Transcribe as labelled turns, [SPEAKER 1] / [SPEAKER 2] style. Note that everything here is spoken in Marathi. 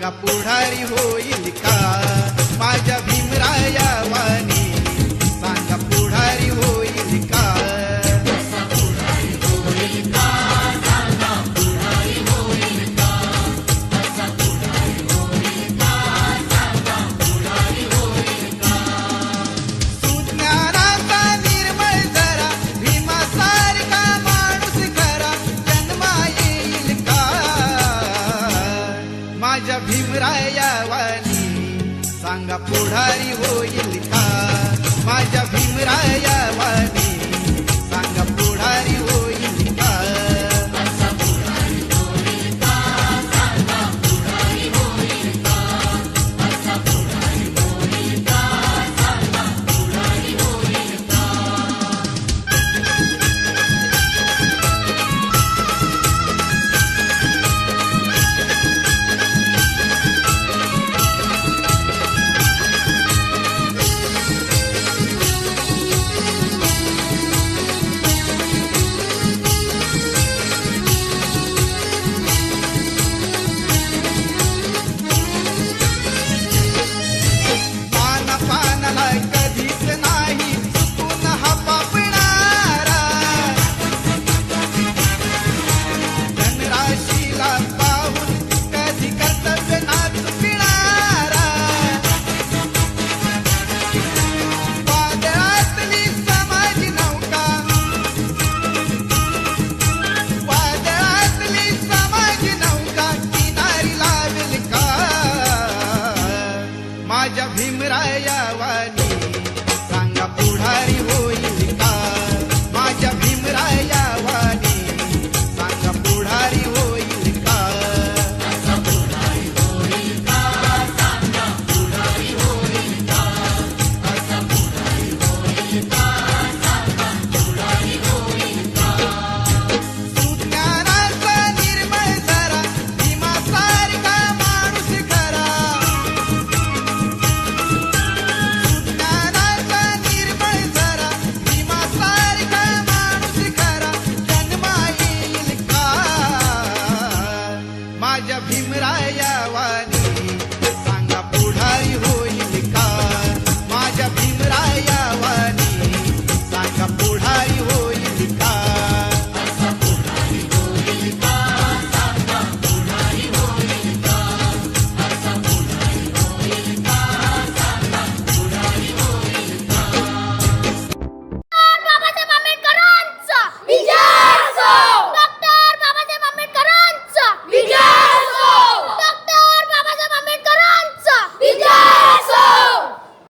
[SPEAKER 1] सांगा पुढारी होईल का माझ्या भीमराया वाणी सांगा पुढारी होईल का सुज्ञानाचा निर्मळ जरा भीमासारखा माणूस खरा जन्मा येईल का माझ्या भीमराया वाणी सांगा पुढारी होईल का माझ्या भीमराया वाणी सांगा पुढारी होईल का माझ्या भीमराया वाणी सांगा पुढारी होईल का माझ्या भीमराया वाणी सांगा पुढारी होईल का सुज्ञानाचा निर्मळ जरा भीमासारखा माणूस खरा माझ्या भीमराया